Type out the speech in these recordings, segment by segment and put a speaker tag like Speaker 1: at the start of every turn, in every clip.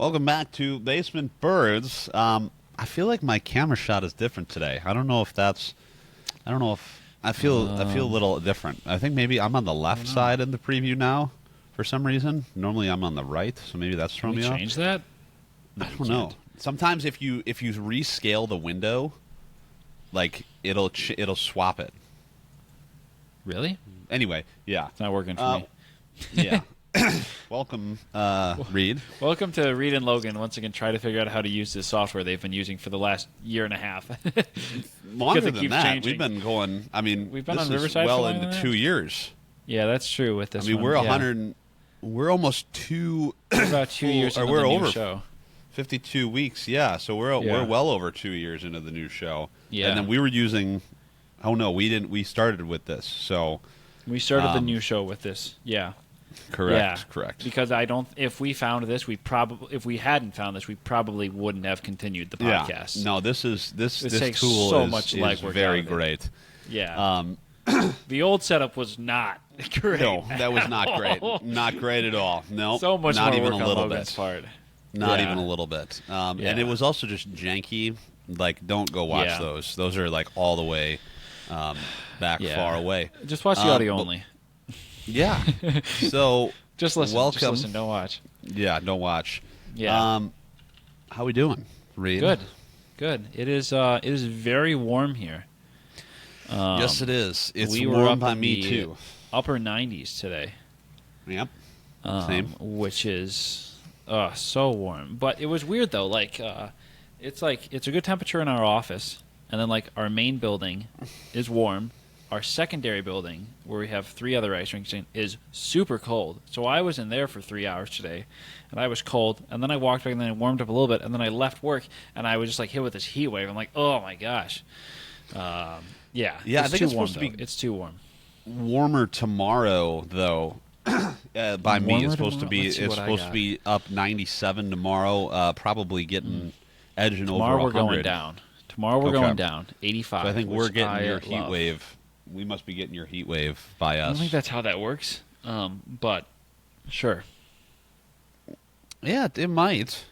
Speaker 1: Welcome back to Basement Birds. I feel like my camera shot is different today. I don't know if that's. I don't know if I feel a little different. I think maybe I'm on the left side in the preview now, for some reason. Normally I'm on the right, so maybe that's throwing me off.
Speaker 2: Change that?
Speaker 1: I don't know. Sometimes if you rescale the window, like it'll swap it.
Speaker 2: Really?
Speaker 1: Anyway, yeah,
Speaker 2: It's not working for me.
Speaker 1: yeah. Welcome, Reid.
Speaker 2: Welcome to Reid and Logan. Once again, try to figure out how to use this software they've been using for the last year and a half.
Speaker 1: Longer
Speaker 2: it
Speaker 1: than
Speaker 2: keeps
Speaker 1: that,
Speaker 2: changing.
Speaker 1: we've been going. I mean,
Speaker 2: We've been
Speaker 1: this
Speaker 2: on
Speaker 1: is
Speaker 2: Riverside
Speaker 1: well
Speaker 2: for longer
Speaker 1: into
Speaker 2: than
Speaker 1: 2
Speaker 2: that?
Speaker 1: years.
Speaker 2: Yeah, that's true with this
Speaker 1: I mean,
Speaker 2: one.
Speaker 1: we're
Speaker 2: yeah.
Speaker 1: 100. We're almost two.
Speaker 2: We're about 2 years
Speaker 1: or
Speaker 2: into
Speaker 1: we're
Speaker 2: the new
Speaker 1: over
Speaker 2: show.
Speaker 1: 52 weeks. Yeah, so we're well over 2 years into the new show.
Speaker 2: Yeah.
Speaker 1: And then we were using. Oh no, we didn't. We started with this. So
Speaker 2: We started the new show with this. Yeah.
Speaker 1: correct.
Speaker 2: Yeah.
Speaker 1: Correct.
Speaker 2: Because if we found this, if we hadn't found this, we probably wouldn't have continued the podcast.
Speaker 1: Yeah. No, this
Speaker 2: takes
Speaker 1: tool
Speaker 2: so
Speaker 1: is,
Speaker 2: much
Speaker 1: is
Speaker 2: legwork
Speaker 1: very
Speaker 2: out of it.
Speaker 1: great.
Speaker 2: Yeah. The old setup was not great.
Speaker 1: No, that was not great. Not great at all. No,
Speaker 2: So much
Speaker 1: not
Speaker 2: more
Speaker 1: even
Speaker 2: work
Speaker 1: a
Speaker 2: on
Speaker 1: little
Speaker 2: Logan's
Speaker 1: bit.
Speaker 2: part.
Speaker 1: Not
Speaker 2: Yeah.
Speaker 1: even a little bit.
Speaker 2: Yeah.
Speaker 1: And it was also just janky. Like, don't go watch
Speaker 2: Yeah.
Speaker 1: those. Those are like all the way back
Speaker 2: Yeah.
Speaker 1: far away.
Speaker 2: Just watch the audio
Speaker 1: but-
Speaker 2: only.
Speaker 1: Yeah. So
Speaker 2: Just listen.
Speaker 1: welcome.
Speaker 2: Just listen. Don't watch.
Speaker 1: Yeah, don't watch.
Speaker 2: Yeah.
Speaker 1: How we doing, Reid?
Speaker 2: Good. Good. It is very warm here.
Speaker 1: Yes, it is. It's
Speaker 2: we were
Speaker 1: warm
Speaker 2: up
Speaker 1: by
Speaker 2: in
Speaker 1: me
Speaker 2: the
Speaker 1: too.
Speaker 2: Upper 90s today.
Speaker 1: Yep. Same.
Speaker 2: Which is so warm. But it was weird though. It's a good temperature in our office, and then like our main building is warm. Our secondary building, where we have 3 other ice rinks in, is super cold. So I was in there for 3 hours today, and I was cold. And then I walked back, and then I warmed up a little bit, and then I left work, and I was just like hit with this heat wave. I'm like, oh my gosh. Yeah.
Speaker 1: Yeah,
Speaker 2: It's
Speaker 1: I think
Speaker 2: too
Speaker 1: it's
Speaker 2: warm,
Speaker 1: supposed to be-
Speaker 2: though. It's too warm.
Speaker 1: Warmer tomorrow, though. By me,
Speaker 2: Warmer
Speaker 1: it's supposed to
Speaker 2: tomorrow?
Speaker 1: be.
Speaker 2: Let's see
Speaker 1: It's
Speaker 2: what I
Speaker 1: supposed to
Speaker 2: got.
Speaker 1: be up 97 tomorrow. Probably getting edging
Speaker 2: Tomorrow
Speaker 1: over
Speaker 2: we're
Speaker 1: 100.
Speaker 2: going down. Tomorrow we're
Speaker 1: Okay.
Speaker 2: going down. 85.
Speaker 1: So I think we're
Speaker 2: which
Speaker 1: getting
Speaker 2: I
Speaker 1: your heat
Speaker 2: love.
Speaker 1: wave. We must be getting your heat wave by
Speaker 2: I
Speaker 1: us.
Speaker 2: don't think that's how that works. But sure.
Speaker 1: Yeah, it might.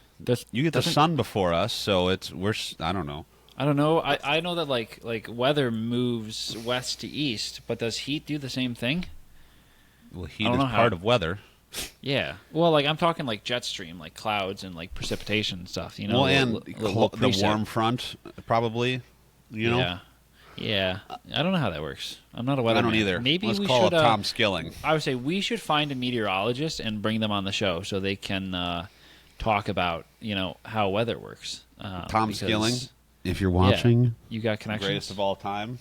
Speaker 1: You get the
Speaker 2: doesn't-
Speaker 1: sun before us, so I don't know.
Speaker 2: I don't know. I know that like weather moves west to east, but does heat do the same thing?
Speaker 1: Well, heat
Speaker 2: don't
Speaker 1: is
Speaker 2: know how-
Speaker 1: part of weather.
Speaker 2: Yeah. Well, like I'm talking like jet stream, like clouds and like precipitation and stuff. You know.
Speaker 1: Well, and
Speaker 2: little
Speaker 1: the
Speaker 2: precip.
Speaker 1: warm front, probably. You know,
Speaker 2: Yeah. Yeah. I don't know how that works. I'm not a weatherman.
Speaker 1: I don't either.
Speaker 2: Maybe
Speaker 1: Let's
Speaker 2: we
Speaker 1: call
Speaker 2: should.
Speaker 1: it Tom Skilling.
Speaker 2: I would say we should find a meteorologist and bring them on the show so they can talk about how weather works.
Speaker 1: Tom
Speaker 2: because-
Speaker 1: Skilling, if you're
Speaker 2: Yeah.
Speaker 1: watching,
Speaker 2: You got connections.
Speaker 1: greatest of all time.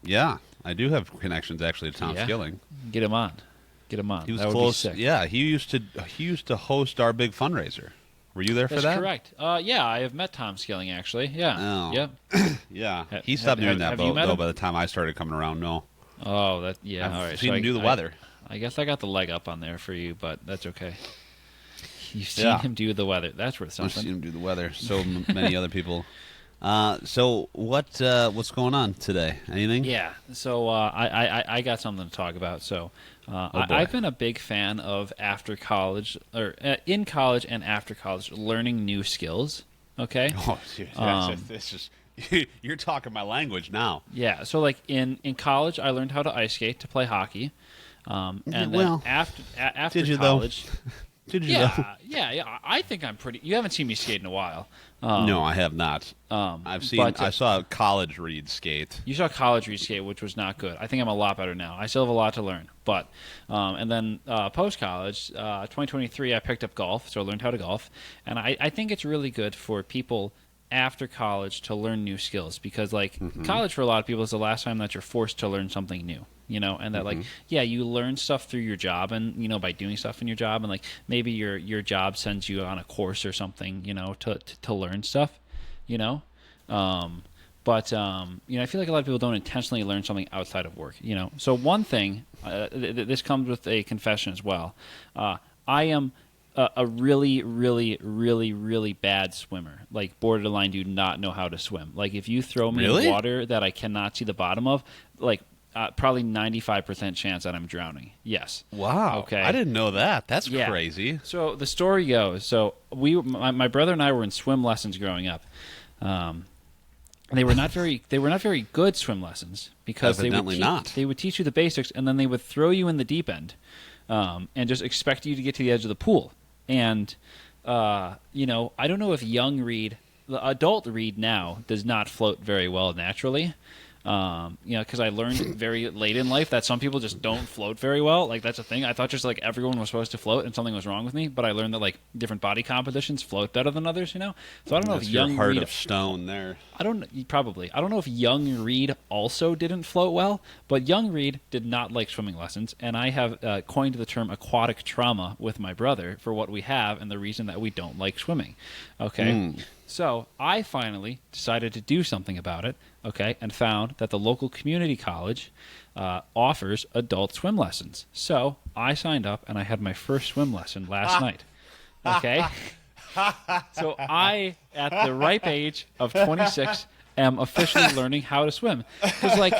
Speaker 1: Yeah, I do have connections actually to Tom
Speaker 2: Yeah.
Speaker 1: Skilling.
Speaker 2: Get him on. Get him on.
Speaker 1: He was
Speaker 2: that would
Speaker 1: close.
Speaker 2: Be sick.
Speaker 1: Yeah, he used to host our big fundraiser. Were you there for
Speaker 2: That's
Speaker 1: that?
Speaker 2: correct. Yeah, I have met Tom Skilling actually. Yeah.
Speaker 1: Oh.
Speaker 2: Yeah.
Speaker 1: Yeah,
Speaker 2: Ha-
Speaker 1: he stopped
Speaker 2: have-
Speaker 1: doing that
Speaker 2: have you met
Speaker 1: though
Speaker 2: him?
Speaker 1: by the time I started coming around. No,
Speaker 2: Oh, that yeah.
Speaker 1: I've
Speaker 2: all right.
Speaker 1: seen
Speaker 2: so
Speaker 1: him do the weather.
Speaker 2: I guess I got the leg up on there for you, but that's okay. You've seen
Speaker 1: Yeah.
Speaker 2: him do the weather. That's worth
Speaker 1: I've
Speaker 2: something.
Speaker 1: seen him do the weather. So many other people. So what's going on today? Anything?
Speaker 2: Yeah. So I got something to talk about. So
Speaker 1: boy.
Speaker 2: I've been a big fan of after college or in college and after college learning new skills. Okay.
Speaker 1: Oh, dude, it's just you're talking my language now.
Speaker 2: Yeah. So like in college, I learned how to ice skate to play hockey. And then
Speaker 1: Well,
Speaker 2: after
Speaker 1: did you, though?
Speaker 2: college,
Speaker 1: Did you? though?
Speaker 2: yeah. I think I'm pretty. You haven't seen me skate in a while.
Speaker 1: No, I have not. I've seen.
Speaker 2: but,
Speaker 1: I saw a college Reid skate.
Speaker 2: You saw college skate, which was not good. I think I'm a lot better now. I still have a lot to learn. But and then post college, 2023, I picked up golf, so I learned how to golf, and I think it's really good for people after college to learn new skills because like college for a lot of people is the last time that you're forced to learn something new. And that like you learn stuff through your job and by doing stuff in your job and like maybe your job sends you on a course or something to learn stuff. But I feel like a lot of people don't intentionally learn something outside of work. So one thing, this comes with a confession as well. I am a really, really, really, really bad swimmer. Like borderline, do not know how to swim. Like if you throw me
Speaker 1: Really?
Speaker 2: in water that I cannot see the bottom of, like probably 95% chance that I'm drowning. Yes.
Speaker 1: Wow.
Speaker 2: Okay.
Speaker 1: I didn't know that. That's
Speaker 2: Yeah.
Speaker 1: crazy.
Speaker 2: So the story goes, my brother and I were in swim lessons growing up. They were not very good swim lessons because
Speaker 1: Evidently not.
Speaker 2: they would teach you the basics and then they would throw you in the deep end, and just expect you to get to the edge of the pool. And I don't know if young Reid, the adult Reid now, does not float very well naturally. Because I learned very late in life that some people just don't float very well. Like, that's a thing. I thought just like everyone was supposed to float and something was wrong with me, but I learned that like different body compositions float better than others, So I don't know
Speaker 1: That's
Speaker 2: if
Speaker 1: your
Speaker 2: young
Speaker 1: heart
Speaker 2: Reid,
Speaker 1: of stone there.
Speaker 2: I don't know if young Reid also didn't float well, but young Reid did not like swimming lessons, and I have coined the term aquatic trauma with my brother for what we have and the reason that we don't like swimming. Okay. So I finally decided to do something about it, and found that the local community college offers adult swim lessons. So I signed up, and I had my first swim lesson last night. Okay? So I, at the ripe age of 26, am officially learning how to swim. Because, like,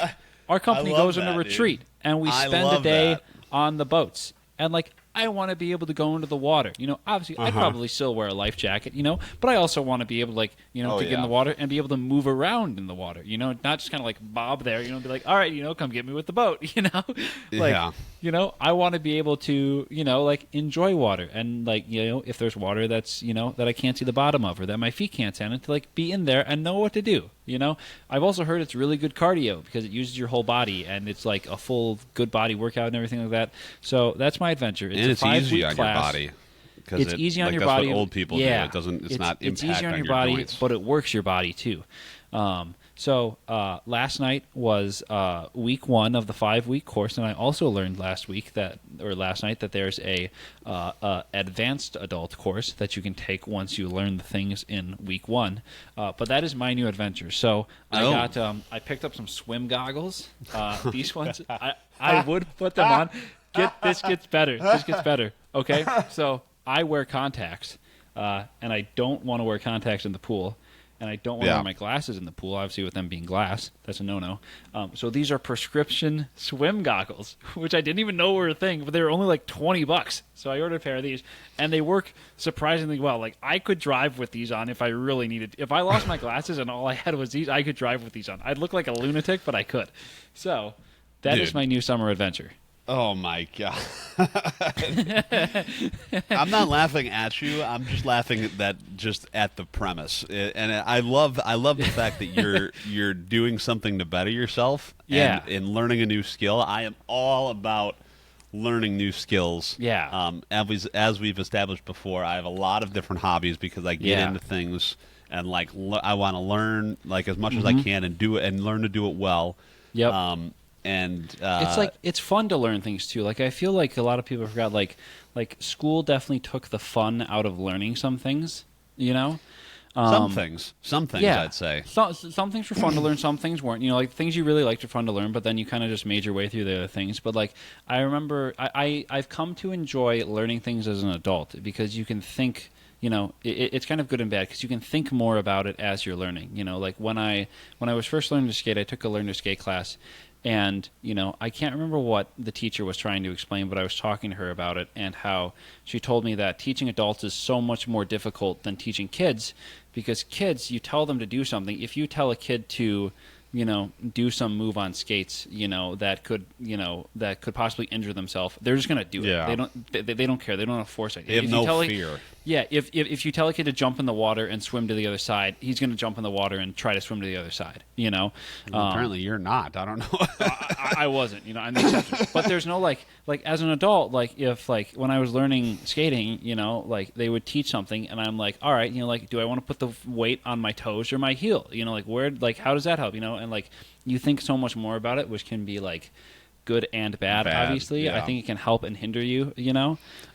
Speaker 2: our company goes on a retreat, and we spend a day on the boats. And, like, I want to be able to go into the water. Obviously, I'd probably still wear a life jacket, but I also want to be able to, like, to get in the water and be able to move around in the water, not just kind of like bob there, be like, all right, come get me with the boat, I want to be able to, like, enjoy water and, like, if there's water that's, that I can't see the bottom of or that my feet can't stand, and to, like, be in there and know what to do. I've also heard it's really good cardio because it uses your whole body and it's like a full good body workout and everything like that. So that's my adventure.
Speaker 1: It's easy on your body.
Speaker 2: It's easy on your
Speaker 1: that's
Speaker 2: body.
Speaker 1: What old people do. It doesn't. It's not
Speaker 2: it's
Speaker 1: impact
Speaker 2: easier on your
Speaker 1: body,
Speaker 2: joints. But it works your body too. So last night was week 1 of the 5-week course, and I also learned last night that there's a advanced adult course that you can take once you learn the things in week 1. But that is my new adventure. So I picked up some swim goggles. These ones I would put them on. This gets better. This gets better. Okay, so I wear contacts, and I don't want to wear contacts in the pool. And I don't want to wear my glasses in the pool, obviously, with them being glass. That's a no-no. So these are prescription swim goggles, which I didn't even know were a thing, but they were only like $20. So I ordered a pair of these, and they work surprisingly well. Like, I could drive with these on if I really needed. If I lost my glasses and all I had was these, I could drive with these on. I'd look like a lunatic, but I could. So that is my new summer adventure.
Speaker 1: Oh my God! I'm not laughing at you. I'm just laughing at the premise, and I love the fact that you're doing something to better yourself.
Speaker 2: Yeah.
Speaker 1: And learning a new skill. I am all about learning new skills.
Speaker 2: Yeah.
Speaker 1: As we've established before, I have a lot of different hobbies because I get into things and like I want to learn like as much as I can and do it and learn to do it well.
Speaker 2: Yep.
Speaker 1: And
Speaker 2: it's fun to learn things too. Like, I feel like a lot of people forgot like school definitely took the fun out of learning some things,
Speaker 1: some things
Speaker 2: yeah.
Speaker 1: I'd say
Speaker 2: some things were fun to learn, some things weren't, like things you really liked are fun to learn, but then you kind of just made your way through the other things. But like, I remember I've come to enjoy learning things as an adult because you can think, it's kind of good and bad because you can think more about it as you're learning. Like when I was first learning to skate, I took a learn to skate class. And, I can't remember what the teacher was trying to explain, but I was talking to her about it and how she told me that teaching adults is so much more difficult than teaching kids because kids, you tell them to do something. If you tell a kid to, do some move on skates, that could possibly injure themselves, they're just going to do it.
Speaker 1: Yeah.
Speaker 2: They don't care. They don't have foresight.
Speaker 1: They have no fear.
Speaker 2: Yeah, if you tell a kid to jump in the water and swim to the other side, he's going to jump in the water and try to swim to the other side.
Speaker 1: Apparently, you're not. I don't know.
Speaker 2: I wasn't. I'm the exception. But there's no like as an adult, if when I was learning skating, they would teach something, and I'm like, all right, do I want to put the weight on my toes or my heel? Where how does that help? And you think so much more about it, which can be like good and bad, obviously.
Speaker 1: Yeah.
Speaker 2: I think it can help and hinder you,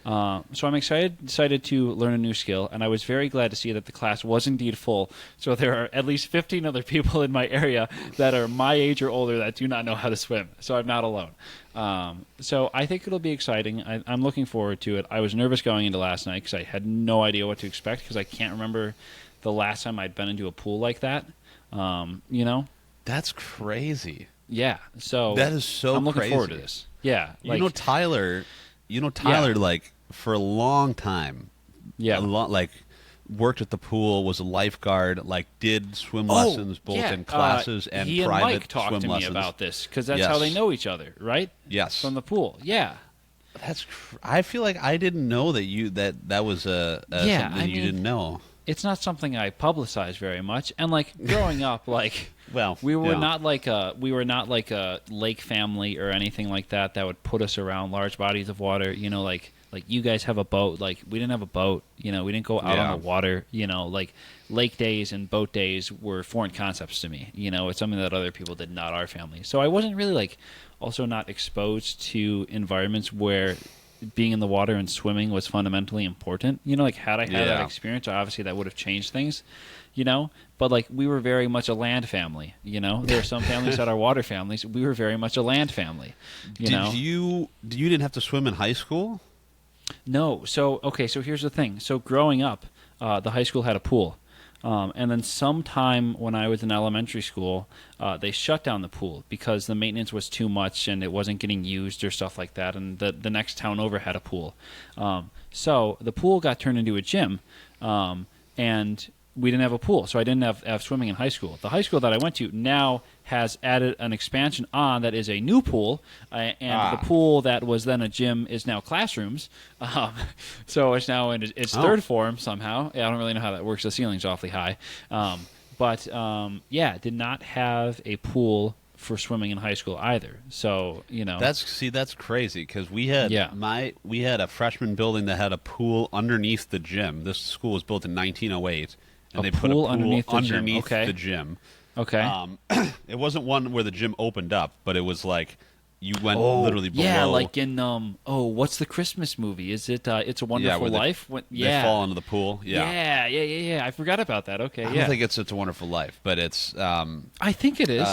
Speaker 2: So I'm decided to learn a new skill, and I was very glad to see that the class was indeed full. So there are at least 15 other people in my area that are my age or older that do not know how to swim. So I'm not alone. So I think it'll be exciting. I'm looking forward to it. I was nervous going into last night because I had no idea what to expect because I can't remember the last time I'd been into a pool like that.
Speaker 1: That's crazy.
Speaker 2: Yeah. So
Speaker 1: That is so
Speaker 2: I'm looking
Speaker 1: crazy.
Speaker 2: forward to this. Yeah.
Speaker 1: You know Tyler. Like for a long time.
Speaker 2: Yeah.
Speaker 1: Like worked at the pool, was a lifeguard, like did swim lessons both in classes and
Speaker 2: he
Speaker 1: private
Speaker 2: and Mike talked
Speaker 1: swim
Speaker 2: to me
Speaker 1: lessons.
Speaker 2: About this because that's how they know each other, right?
Speaker 1: Yes.
Speaker 2: From the pool. Yeah.
Speaker 1: I feel like I didn't know that was something you didn't know.
Speaker 2: It's not something I publicize very much, and like growing up, like
Speaker 1: Well,
Speaker 2: we were
Speaker 1: yeah.
Speaker 2: not like a lake family or anything like that would put us around large bodies of water. You know, like you guys have a boat. Like we didn't have a boat. You know, we didn't go out on the water. You know, like lake days and boat days were foreign concepts to me. You know, it's something that other people did, not our family. So I wasn't really like also not exposed to environments where being in the water and swimming was fundamentally important. You know, like had I had that experience, obviously that would have changed things, you know, but like we were very much a land family, you know. There are some families that are water families. We were very much a land family,
Speaker 1: you didn't have to swim in high school?
Speaker 2: No. So here's the thing. So growing up, the high school had a pool. And then sometime when I was in elementary school, they shut down the pool because the maintenance was too much and it wasn't getting used or stuff like that. And the next town over had a pool. So the pool got turned into a gym, and we didn't have a pool. So I didn't have swimming in high school. The high school that I went to now has added an expansion on that is a new pool, and the pool that was then a gym is now classrooms. So it's now in its third form somehow. I don't really know how that works. The ceiling's awfully high. But did not have a pool for swimming in high school either. So, you know.
Speaker 1: That's crazy because we had a freshman building that had a pool underneath the gym. This school was built in 1908, and they put a pool underneath the gym.
Speaker 2: Okay.
Speaker 1: It wasn't one where the gym opened up, but it was like you went literally below.
Speaker 2: Yeah, like in what's the Christmas movie? Is it It's a Wonderful Life?
Speaker 1: They fall into the pool.
Speaker 2: Yeah. I forgot about that. Okay,
Speaker 1: I don't think it's a Wonderful Life, but it's.
Speaker 2: I think it is.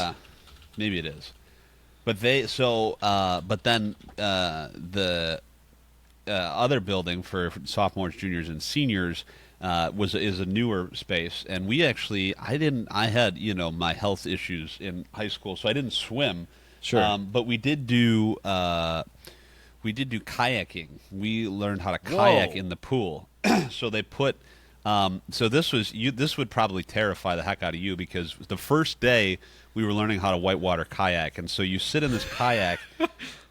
Speaker 1: Maybe it is, but then the other building for sophomores, juniors, and seniors. Is a newer space, and I had my health issues in high school, so I didn't swim.
Speaker 2: Sure.
Speaker 1: But we did do kayaking. We learned how to kayak in the pool. So they put so this would probably terrify the heck out of you because the first day we were learning how to whitewater kayak, and so you sit in this kayak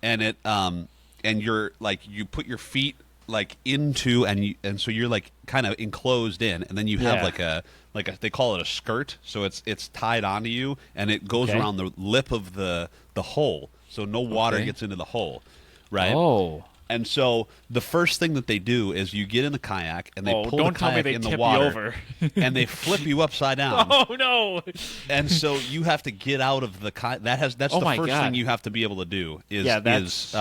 Speaker 1: and it and you're like you put your feet like into and so you're like kind of enclosed in, and then you have like a they call it a skirt, so it's tied onto you and it goes around the lip of the hole, so no water gets into the hole, right?
Speaker 2: Oh.
Speaker 1: And so the first thing that they do is you get in the kayak and they pull
Speaker 2: don't
Speaker 1: the
Speaker 2: tell me
Speaker 1: kayak
Speaker 2: they
Speaker 1: in the
Speaker 2: tip
Speaker 1: water
Speaker 2: you over.
Speaker 1: and they flip you upside down.
Speaker 2: Oh no!
Speaker 1: And so you have to get out of the kayak. That's the first thing you have to be able to do is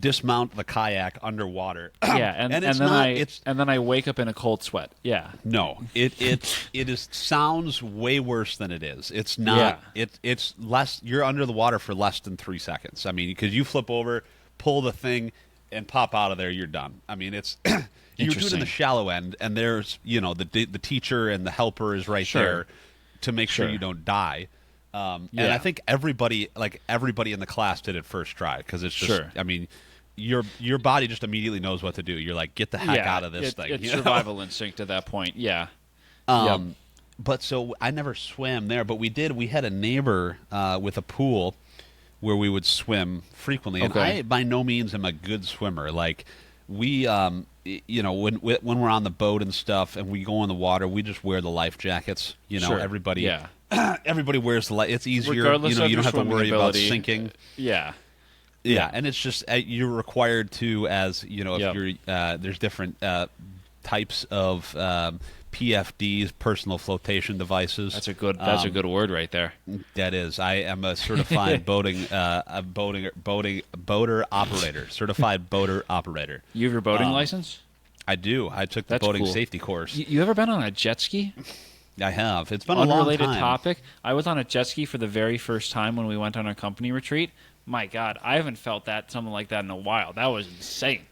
Speaker 1: dismount the kayak underwater.
Speaker 2: Yeah, and then I wake up in a cold sweat. Yeah.
Speaker 1: No, it sounds way worse than it is. It's not.
Speaker 2: Yeah.
Speaker 1: It's less. You're under the water for less than 3 seconds. I mean, because you flip over, pull the thing, and pop out of there, you're done. I mean, it's you're doing it in the shallow end, and there's the teacher and the helper is right there to make sure you don't die. And I think everybody in the class did it first try because it's just. I mean, your body just immediately knows what to do. You're like, get the heck out of this thing.
Speaker 2: It's survival instinct at that point. Yeah.
Speaker 1: But so I never swam there, but we did. We had a neighbor with a pool where we would swim frequently, and I by no means am a good swimmer. Like we, when we're on the boat and stuff, and we go in the water, we just wear the life jackets. Everybody, everybody wears the life. It's easier.
Speaker 2: Regardless of
Speaker 1: you don't have to worry about
Speaker 2: ability.
Speaker 1: sinking.
Speaker 2: Yeah,
Speaker 1: and it's just you're required to, as if you're there's different types of PFDs, personal flotation devices.
Speaker 2: That's a good word right there.
Speaker 1: That is. I am a certified boater operator. Certified boater operator.
Speaker 2: You have your boating license?
Speaker 1: I do. I took the boating safety course.
Speaker 2: You ever been on a jet ski?
Speaker 1: I have. It's been a long time.
Speaker 2: Unrelated topic. I was on a jet ski for the very first time when we went on our company retreat. My God, I haven't felt something like that in a while. That was insane.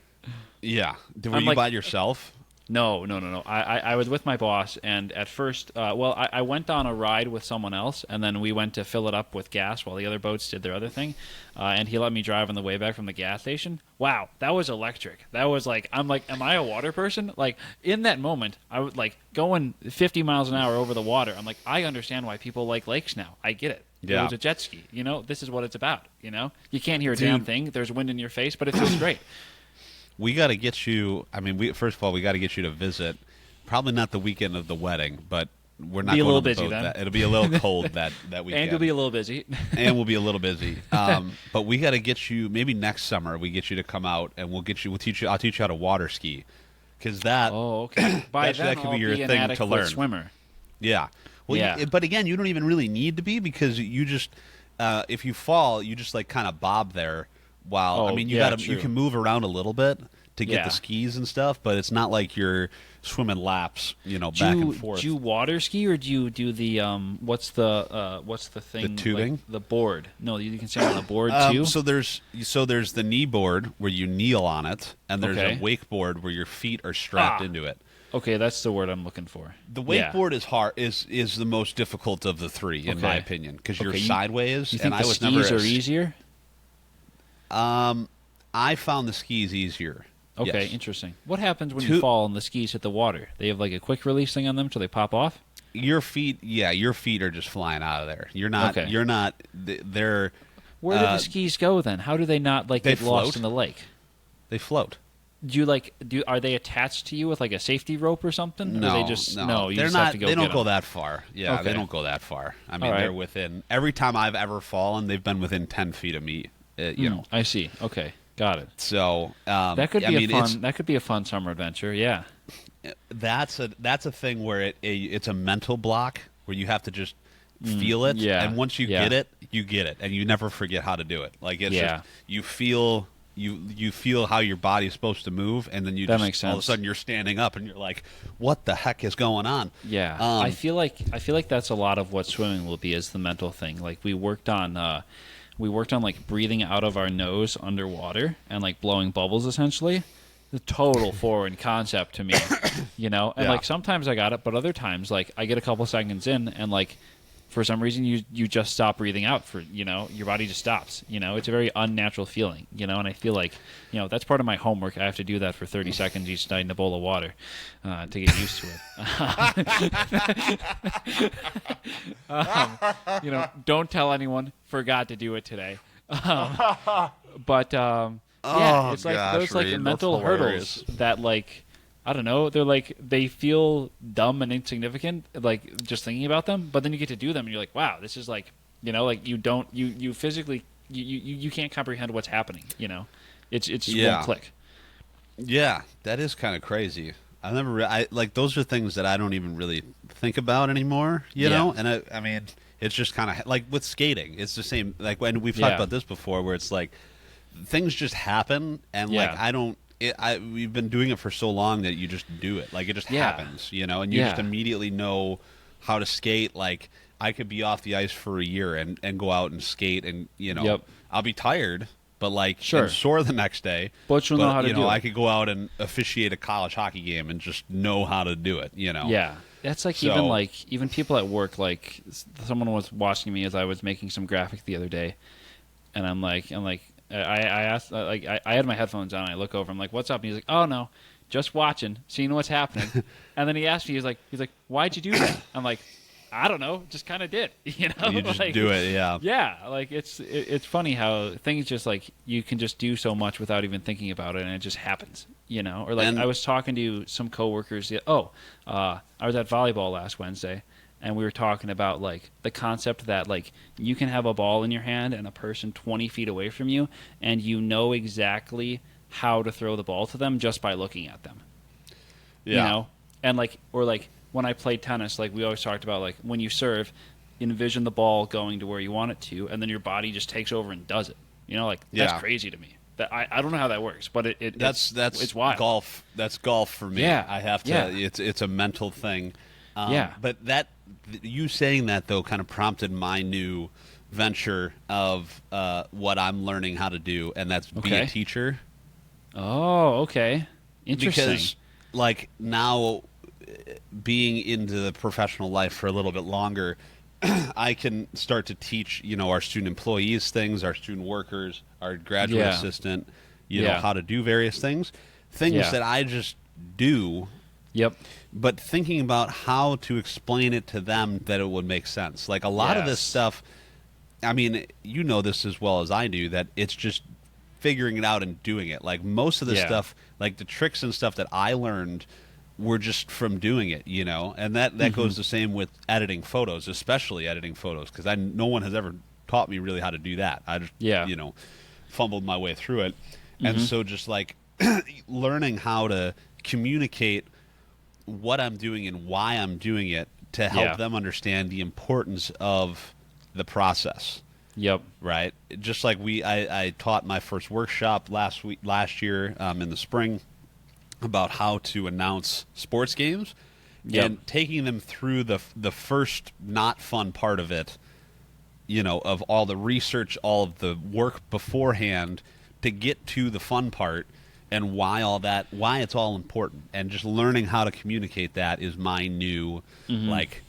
Speaker 1: Yeah. Were you by yourself?
Speaker 2: No. I was with my boss, and at first, I went on a ride with someone else, and then we went to fill it up with gas while the other boats did their other thing, and he let me drive on the way back from the gas station. Wow, that was electric. That was like, I'm like, am I a water person? Like, in that moment, I was like going 50 miles an hour over the water. I'm like, I understand why people like lakes now. I get it.
Speaker 1: Yeah.
Speaker 2: It was a jet ski. This is what it's about. You can't hear a damn thing. There's wind in your face, but it feels great.
Speaker 1: We got to get you. I mean, first of all, we got to get you to visit. Probably not the weekend of the wedding, but we're not
Speaker 2: be a
Speaker 1: going
Speaker 2: little
Speaker 1: on the
Speaker 2: busy
Speaker 1: boat
Speaker 2: then.
Speaker 1: it'll be a little cold that weekend.
Speaker 2: And you'll be a little busy.
Speaker 1: And we'll be a little busy. But we got to get you. Maybe next summer we get you to come out, and we'll teach you. I'll teach you how to water ski, because that.
Speaker 2: Oh, okay. By then,
Speaker 1: that could
Speaker 2: I'll
Speaker 1: be your
Speaker 2: be an
Speaker 1: thing to
Speaker 2: adequate
Speaker 1: learn.
Speaker 2: swimmer.
Speaker 1: Yeah. Well,
Speaker 2: Yeah.
Speaker 1: but again, you don't even really need to be, because you just if you fall, you just like kind of bob there. While I mean, you can move around a little bit to get the skis and stuff, but it's not like you're swimming laps, back and forth.
Speaker 2: Do you water ski, or do you do the what's the thing?
Speaker 1: The tubing?
Speaker 2: Like the board. No, you can stand on the board too.
Speaker 1: So there's the knee board where you kneel on it, and there's a wakeboard where your feet are strapped into it.
Speaker 2: Okay, that's the word I'm looking for.
Speaker 1: The wakeboard is hard. Is the most difficult of the three, in my opinion, because you're sideways.
Speaker 2: You think
Speaker 1: and
Speaker 2: the
Speaker 1: I was
Speaker 2: skis are easier?
Speaker 1: I found the skis easier.
Speaker 2: Okay,
Speaker 1: yes.
Speaker 2: Interesting. What happens when you fall and the skis hit the water? They have like a quick release thing on them so they pop off?
Speaker 1: Your feet are just flying out of there. You're not.
Speaker 2: Okay.
Speaker 1: You're not. They're.
Speaker 2: Where do the skis go then? How do they not get lost in the lake?
Speaker 1: They float.
Speaker 2: Are they attached to you with like a safety rope or something?
Speaker 1: No,
Speaker 2: or they just,
Speaker 1: no.
Speaker 2: You
Speaker 1: They're
Speaker 2: just
Speaker 1: not.
Speaker 2: have to go
Speaker 1: They don't
Speaker 2: get
Speaker 1: go
Speaker 2: them.
Speaker 1: that far. Yeah,
Speaker 2: Okay.
Speaker 1: they don't go that far. I mean,
Speaker 2: All right.
Speaker 1: they're within. Every time I've ever fallen, they've been within 10 feet of me. You know.
Speaker 2: I see. Okay, got it.
Speaker 1: So
Speaker 2: That could be a fun summer adventure. Yeah.
Speaker 1: That's a thing where it's a mental block where you have to just feel it, and once you get it, and you never forget how to do it. Like it's just you feel how your body's supposed to move, and then
Speaker 2: makes sense.
Speaker 1: all of a sudden you're standing up and you're like, what the heck is going on?
Speaker 2: Yeah, I feel like that's a lot of what swimming will be, is the mental thing. Like we worked on like breathing out of our nose underwater and like blowing bubbles, essentially. The total foreign concept to me, and like sometimes I got it, but other times like I get a couple seconds in and like for some reason you just stop breathing out for your body just stops. It's a very unnatural feeling, and I feel like that's part of my homework. I have to do that for 30 seconds each night in a bowl of water to get used to it. Don't tell anyone. Forgot to do it today. But it's like those like
Speaker 1: Reid,
Speaker 2: mental hurdles that like I don't know. They're like they feel dumb and insignificant, like just thinking about them. But then you get to do them, and you're like, wow, this is like like you physically you can't comprehend what's happening. It's just one click.
Speaker 1: Yeah, that is kind of crazy. I never I like those are things that I don't even really think about anymore. You know, and I mean it's just kind of like with skating. It's the same. Like when we've talked about this before, where it's like things just happen, and like I don't. We've been doing it for so long that you just do it. Like it just happens, and you just immediately know how to skate. Like I could be off the ice for a year and go out and skate, and I'll be tired, but like and sore the next day.
Speaker 2: But you'll know how to do it.
Speaker 1: I could go out and officiate a college hockey game and just know how to do it.
Speaker 2: Yeah, that's like even people at work. Like someone was watching me as I was making some graphic the other day, and I'm like. I asked, I had my headphones on. I look over. I'm like, "What's up?" And he's like, "Oh no, just watching, seeing what's happening." And then he asked me, he's like, "Why'd you do that?" I'm like, "I don't know, just kind of did."
Speaker 1: You just do it, yeah.
Speaker 2: Yeah, like it's funny how things just like you can just do so much without even thinking about it, and it just happens, Or like I was talking to some coworkers. I was at volleyball last Wednesday. And we were talking about like the concept that like you can have a ball in your hand and a person 20 feet away from you, and you know exactly how to throw the ball to them just by looking at them.
Speaker 1: Yeah.
Speaker 2: And like or like when I played tennis, like we always talked about like when you serve, envision the ball going to where you want it to, and then your body just takes over and does it. That's crazy to me. That I don't know how that works, but it's wild.
Speaker 1: Golf. That's golf for me.
Speaker 2: Yeah.
Speaker 1: I have to.
Speaker 2: Yeah.
Speaker 1: It's a mental thing. But you saying that though kind of prompted my new venture of what I'm learning how to do, and that's be a teacher.
Speaker 2: Oh, okay. Interesting.
Speaker 1: Because like now being into the professional life for a little bit longer, I can start to teach, our student employees things, our student workers, our graduate assistant, know, how to do various things that I just do.
Speaker 2: Yep.
Speaker 1: But thinking about how to explain it to them that it would make sense. Like a lot of this stuff, I mean, you know this as well as I do, that it's just figuring it out and doing it. Like most of the stuff, like the tricks and stuff that I learned were just from doing it, and that goes the same with editing photos, especially editing photos, because no one has ever taught me really how to do that. I just fumbled my way through it. And so just like learning how to communicate what I'm doing and why I'm doing it to help them understand the importance of the process.
Speaker 2: Yep.
Speaker 1: Right. Just like I taught my first workshop last year in the spring about how to announce sports games, and taking them through the first not fun part of it, of all the research, all of the work beforehand to get to the fun part, and why it's all important, and just learning how to communicate that is my new like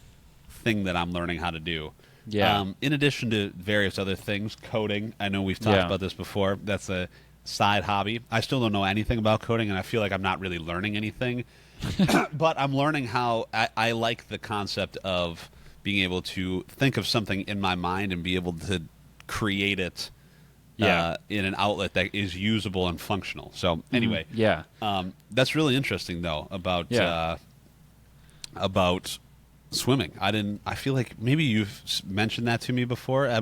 Speaker 1: thing that I'm learning how to do. Yeah. In addition to various other things, coding. I know we've talked about this before. That's a side hobby. I still don't know anything about coding, and I feel like I'm not really learning anything. But I'm learning how I like the concept of being able to think of something in my mind and be able to create it in an outlet that is usable and functional. So anyway, that's really interesting though about swimming. I feel like maybe you've mentioned that to me before. I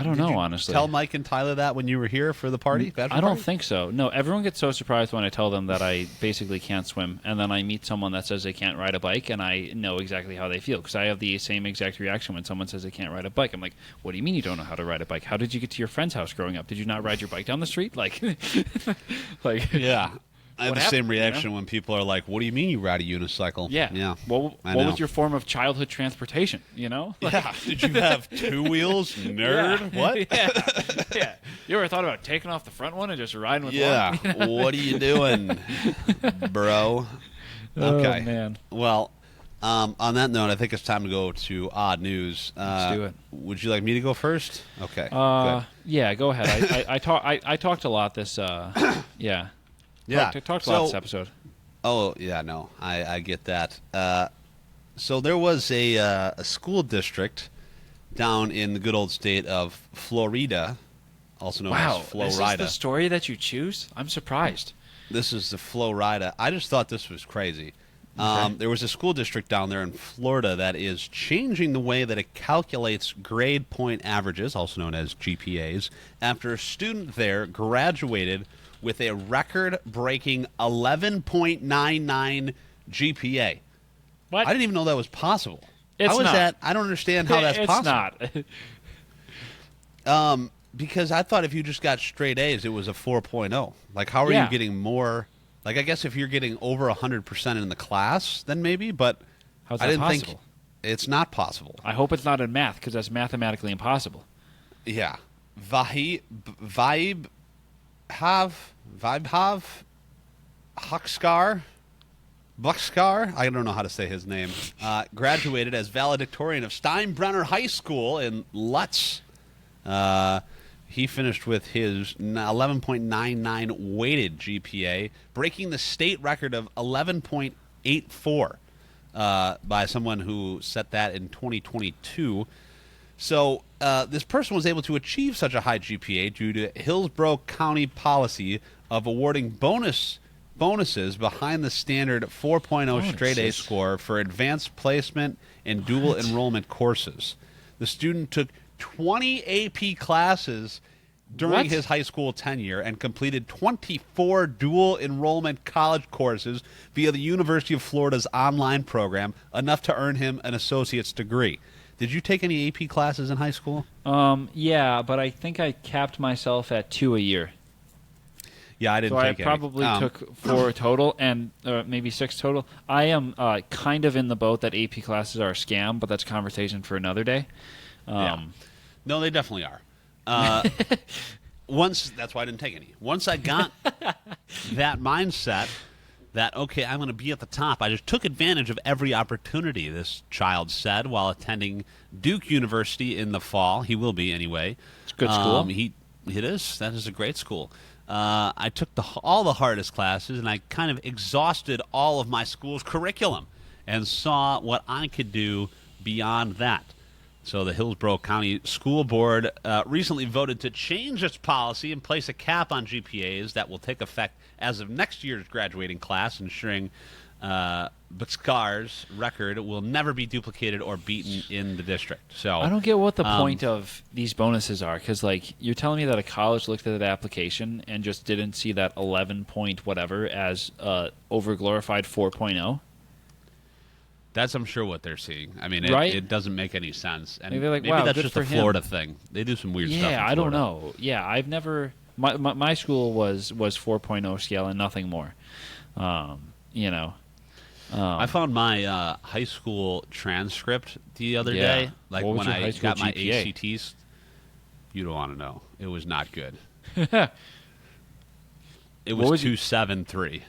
Speaker 2: don't know, honestly.
Speaker 1: Tell Mike and Tyler that when you were here for the party?
Speaker 2: I don't think so. No, everyone gets so surprised when I tell them that I basically can't swim, and then I meet someone that says they can't ride a bike, and I know exactly how they feel, because I have the same exact reaction when someone says they can't ride a bike. I'm like, what do you mean you don't know how to ride a bike? How did you get to your friend's house growing up? Did you not ride your bike down the street? Like,
Speaker 1: yeah. I have the same reaction when people are like, what do you mean you ride a unicycle?
Speaker 2: Yeah. What was your form of childhood transportation, Like,
Speaker 1: Did you have two wheels, nerd? What?
Speaker 2: Yeah. You ever thought about taking off the front one and just riding with
Speaker 1: one? What are you doing, bro? Okay.
Speaker 2: Oh, man.
Speaker 1: Well, on that note, I think it's time to go to odd news.
Speaker 2: Let's do it.
Speaker 1: Would you like me to go first? Okay.
Speaker 2: Yeah, go ahead. I talked a lot this, yeah.
Speaker 1: Yeah,
Speaker 2: talked about this episode.
Speaker 1: Oh yeah, no, I get that. So there was a school district down in the good old state of Florida, also known as Florida.
Speaker 2: Is this the story that you choose? I'm surprised.
Speaker 1: This is the Florida. I just thought this was crazy. Okay. There was a school district down there in Florida that is changing the way that it calculates grade point averages, also known as GPAs, after a student there graduated with a record-breaking 11.99 GPA.
Speaker 2: What?
Speaker 1: I didn't even know that was possible.
Speaker 2: How is
Speaker 1: that? I don't understand how that's possible.
Speaker 2: It's not.
Speaker 1: Because I thought if you just got straight A's, it was a 4.0. Like, how are you getting more? Like, I guess if you're getting over 100% in the class, then maybe, but
Speaker 2: how's that
Speaker 1: I didn't
Speaker 2: possible?
Speaker 1: think it's not possible.
Speaker 2: I hope it's not in math, because that's mathematically impossible.
Speaker 1: Yeah. Vaibhav Buxkar, I don't know how to say his name, graduated as valedictorian of Steinbrenner High School in Lutz. He finished with his 11.99 weighted GPA, breaking the state record of 11.84 by someone who set that in 2022. So this person was able to achieve such a high GPA due to Hillsborough County policy of awarding bonuses behind the standard 4.0 straight A score for advanced placement and dual enrollment courses. The student took 20 AP classes during his high school tenure and completed 24 dual enrollment college courses via the University of Florida's online program, enough to earn him an associate's degree. Did you take any AP classes in high school?
Speaker 2: Yeah, but I think I capped myself at 2 a year.
Speaker 1: Yeah, I didn't take any.
Speaker 2: So I probably took 4 total, and maybe 6 total. I am kind of in the boat that AP classes are a scam, but that's a conversation for another day.
Speaker 1: No, they definitely are. That's why I didn't take any. Once I got that mindset, that, okay, I'm going to be at the top. I just took advantage of every opportunity, this child said, while attending Duke University in the fall. He will be anyway.
Speaker 2: It's a good school.
Speaker 1: It is. That is a great school. I took all the hardest classes, and I kind of exhausted all of my school's curriculum and saw what I could do beyond that. So the Hillsborough County School Board recently voted to change its policy and place a cap on GPAs that will take effect as of next year's graduating class, ensuring Buckskar's record will never be duplicated or beaten in the district. So
Speaker 2: I don't get what the point of these bonuses are, because like you're telling me that a college looked at the application and just didn't see that 11 point whatever as over glorified 4.0.
Speaker 1: That's, I'm sure, what they're seeing. I mean,
Speaker 2: Right?
Speaker 1: it doesn't make any sense. And
Speaker 2: Maybe, like,
Speaker 1: maybe
Speaker 2: wow,
Speaker 1: that's
Speaker 2: good
Speaker 1: just
Speaker 2: for
Speaker 1: a
Speaker 2: him.
Speaker 1: Florida thing. They do some weird stuff in
Speaker 2: Yeah, I don't
Speaker 1: Florida.
Speaker 2: know. Yeah, I've never. My school was 4.0 scale and nothing more. You know.
Speaker 1: I found my high school transcript the other
Speaker 2: Yeah.
Speaker 1: day. Like
Speaker 2: What was
Speaker 1: when
Speaker 2: your high
Speaker 1: I
Speaker 2: school
Speaker 1: got my
Speaker 2: GPA?
Speaker 1: ACTs. You don't want to know. It was not good. It
Speaker 2: What
Speaker 1: was
Speaker 2: was
Speaker 1: 273.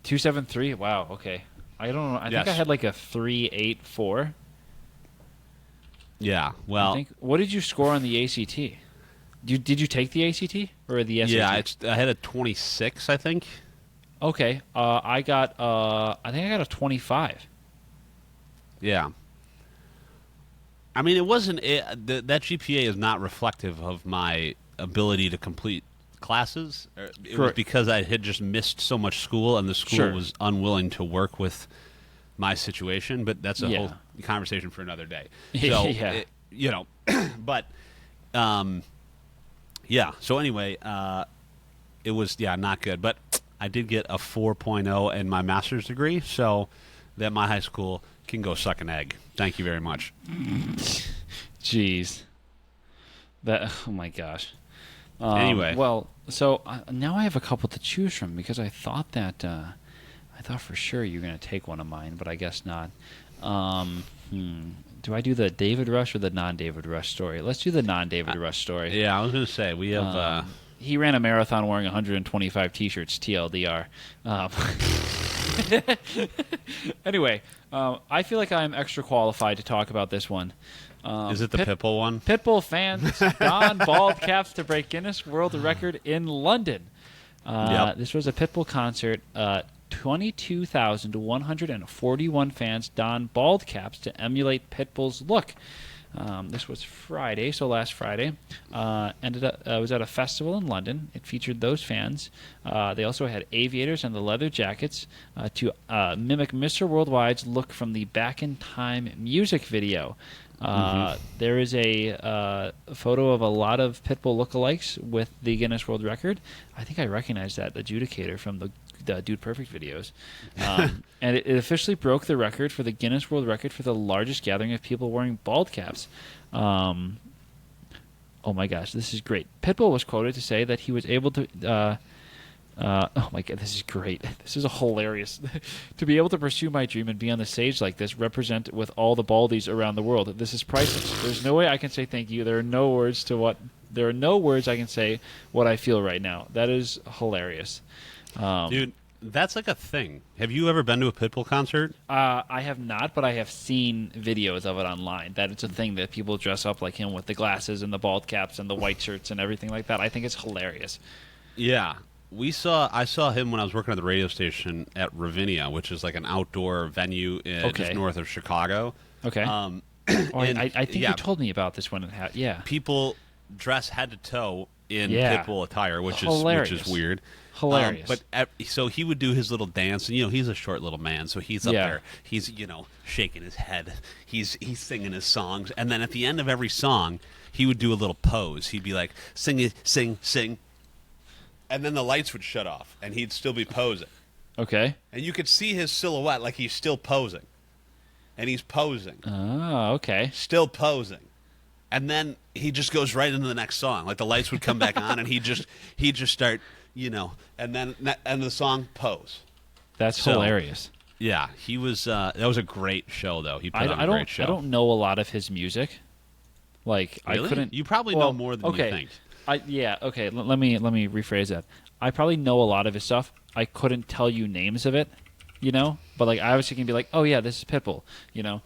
Speaker 2: 273. Wow. Okay. I don't know. I think I
Speaker 1: Yes.
Speaker 2: had like a 384.
Speaker 1: Yeah. Well,
Speaker 2: I think. What did you score on the ACT? Did you take the ACT or the SAT?
Speaker 1: yeah, I had a 26, I think.
Speaker 2: Okay. I got. I think I got a 25.
Speaker 1: Yeah. I mean, it wasn't that GPA is not reflective of my ability to complete classes. It was
Speaker 2: Correct.
Speaker 1: because I had just missed so much school, and the school
Speaker 2: Sure.
Speaker 1: was unwilling to work with my situation. But that's a
Speaker 2: Yeah.
Speaker 1: whole conversation for another day.
Speaker 2: Yeah.
Speaker 1: So, you know, but yeah. So anyway, it was not good. But I did get a 4.0 in my master's degree, so that my high school can go suck an egg. Thank you very much.
Speaker 2: Jeez. That. Oh my gosh.
Speaker 1: Anyway.
Speaker 2: Well, so now I have a couple to choose from because I thought that I thought for sure you were going to take one of mine, but I guess not. Do I do the David Rush or the non-David Rush story? Let's do the non-David Rush story.
Speaker 1: Yeah, I was going to say, we have...
Speaker 2: He ran a marathon wearing 125 T-shirts, TLDR. Anyway, I feel like I'm extra qualified to talk about this one.
Speaker 1: is it the Pitbull one?
Speaker 2: Pitbull fans don bald caps to break Guinness World Record in London.
Speaker 1: Yep.
Speaker 2: This was a Pitbull concert. 22,141 fans donned bald caps to emulate Pitbull's look. This was Friday, so last Friday. It was at a festival in London. It featured those fans. They also had aviators and the leather jackets to mimic Mr. Worldwide's look from the Back in Time music video. There is a photo of a lot of Pitbull lookalikes with the Guinness World Record. I think I recognize that adjudicator from the Dude Perfect videos. And it officially broke the record for the Guinness World Record for the largest gathering of people wearing bald caps. Oh my gosh, this is great. Pitbull was quoted to say that he was able to... oh my god, this is great. This is a hilarious. To be able to pursue my dream and be on the stage like this, represent with all the baldies around the world. This is priceless. There's no way I can say thank you. There are no words I can say what I feel right now. That is hilarious.
Speaker 1: Dude, that's like a thing. Have you ever been to a Pitbull concert?
Speaker 2: I have not, but I have seen videos of it online. That it's a thing that people dress up like him with the glasses and the bald caps and the white shirts and everything like that. I think it's hilarious.
Speaker 1: Yeah. I saw him when I was working at the radio station at Ravinia, which is like an outdoor venue just north of Chicago.
Speaker 2: Okay. I think you told me about this one. Yeah.
Speaker 1: People dress head to toe in
Speaker 2: Yeah.
Speaker 1: Pitbull attire, which
Speaker 2: Hilarious.
Speaker 1: is weird.
Speaker 2: Hilarious.
Speaker 1: So he would do his little dance, and he's a short little man, so he's up
Speaker 2: Yeah.
Speaker 1: there. He's shaking his head. He's singing his songs, and then at the end of every song, he would do a little pose. He'd be like, "Sing it, sing, sing," and then the lights would shut off, and he'd still be posing,
Speaker 2: Okay.
Speaker 1: and you could see his silhouette, like he's still posing, and he's posing,
Speaker 2: Oh, okay.
Speaker 1: still posing. And then he just goes right into the next song. Like the lights would come back on, and he'd just start, and then end of the song, pose.
Speaker 2: That's
Speaker 1: So,
Speaker 2: hilarious.
Speaker 1: Yeah, he was. That was a great show, though. He put on a great show.
Speaker 2: I don't know a lot of his music. Like
Speaker 1: Really?
Speaker 2: I couldn't.
Speaker 1: You probably know more than you think.
Speaker 2: Okay. Let me rephrase that. I probably know a lot of his stuff. I couldn't tell you names of it. you know. But like, I obviously can be like, oh yeah, this is Pitbull, you know.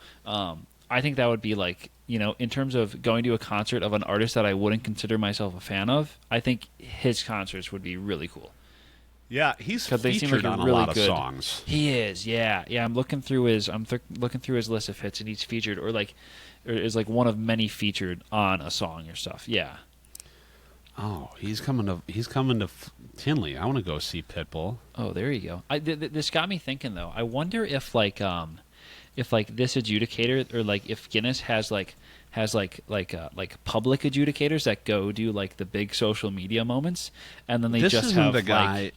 Speaker 2: I think that would be like, you know, in terms of going to a concert of an artist that I wouldn't consider myself a fan of, I think his concerts would be really cool.
Speaker 1: Yeah, he's
Speaker 2: Because they seem
Speaker 1: featured
Speaker 2: like a
Speaker 1: on
Speaker 2: really
Speaker 1: a lot of
Speaker 2: good
Speaker 1: songs.
Speaker 2: He is, yeah. I'm looking through his looking through his list of hits, and he's featured or is like one of many featured on a song or stuff. Yeah.
Speaker 1: Oh, he's coming to Tinley. I want to go see Pitbull.
Speaker 2: Oh, there you go. This got me thinking though. I wonder if like this adjudicator, or like if Guinness has public adjudicators that go do like the big social media moments, and then they
Speaker 1: This
Speaker 2: just
Speaker 1: isn't
Speaker 2: have
Speaker 1: the guy.
Speaker 2: like,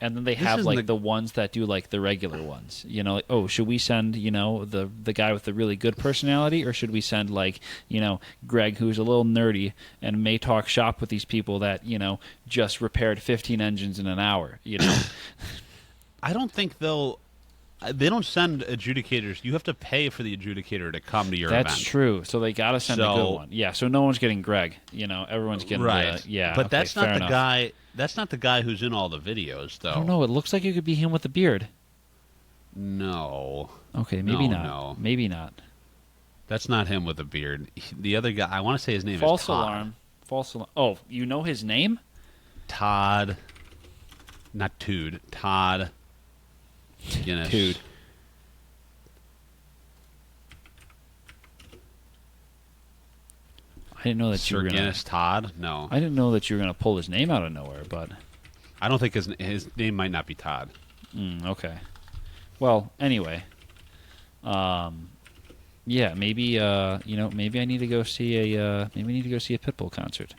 Speaker 2: and then they
Speaker 1: This
Speaker 2: have
Speaker 1: isn't
Speaker 2: like the ones that do like the regular ones. You know, like, oh, should we send, you know, the guy with the really good personality, or should we send like, you know, Greg, who's a little nerdy and may talk shop with these people that, you know, just repaired 15 engines in an hour, you know?
Speaker 1: I don't think they don't send adjudicators. You have to pay for the adjudicator to come to your event.
Speaker 2: That's true. So they got to send a good one. Yeah, so no one's getting Greg. You know, everyone's getting
Speaker 1: right.
Speaker 2: Yeah,
Speaker 1: but
Speaker 2: okay,
Speaker 1: that's not
Speaker 2: fair
Speaker 1: the
Speaker 2: enough.
Speaker 1: guy. That's not the guy who's in all the videos, though.
Speaker 2: I don't know. It looks like it could be him with the beard.
Speaker 1: No.
Speaker 2: Okay, maybe
Speaker 1: No,
Speaker 2: not.
Speaker 1: no.
Speaker 2: Maybe not.
Speaker 1: That's not him with the beard. The other guy, I want to say his name
Speaker 2: False
Speaker 1: is Todd.
Speaker 2: alarm. False alarm. Oh, you know his name?
Speaker 1: Todd. Not Tood. Todd. Guinness.
Speaker 2: Dude. I didn't know that you
Speaker 1: Sir
Speaker 2: were gonna.
Speaker 1: Guinness Todd? No.
Speaker 2: I didn't know that you were gonna pull his name out of nowhere, but
Speaker 1: I don't think his name might not be Todd.
Speaker 2: okay. Well, anyway, yeah, maybe you know, maybe I need to go see a Pitbull concert.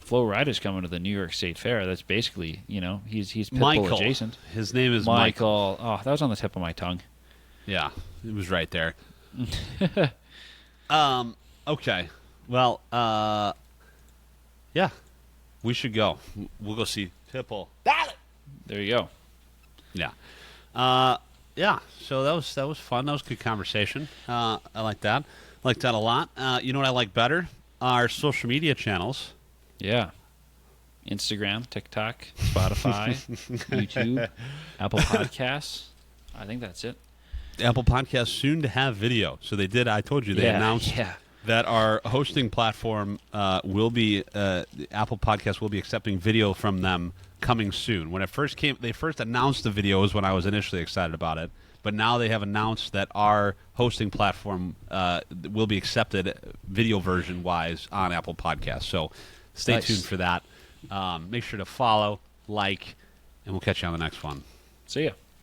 Speaker 2: Flo Rida's coming to the New York State Fair. That's basically, you know, he's Pitbull
Speaker 1: Michael.
Speaker 2: adjacent.
Speaker 1: His name is Michael.
Speaker 2: Oh, that was on the tip of my tongue.
Speaker 1: Yeah, it was right there. Okay. Well, yeah. We should go. We'll go see Pitbull.
Speaker 2: There you go.
Speaker 1: Yeah. Yeah. So that was fun. That was a good conversation. I like that. Like that a lot. You know what I like better? Our social media channels.
Speaker 2: Yeah. Instagram, TikTok, Spotify, YouTube, Apple Podcasts. I think that's it.
Speaker 1: Apple Podcasts soon to have video. So they did. I told you they announced that our hosting platform will be Apple Podcasts will be accepting video from them coming soon. When it first came, they first announced the videos when I was initially excited about it. But now they have announced that our hosting platform will be accepted video version wise on Apple Podcasts. So stay tuned for that. Make sure to follow, like, and we'll catch you on the next one.
Speaker 2: See ya.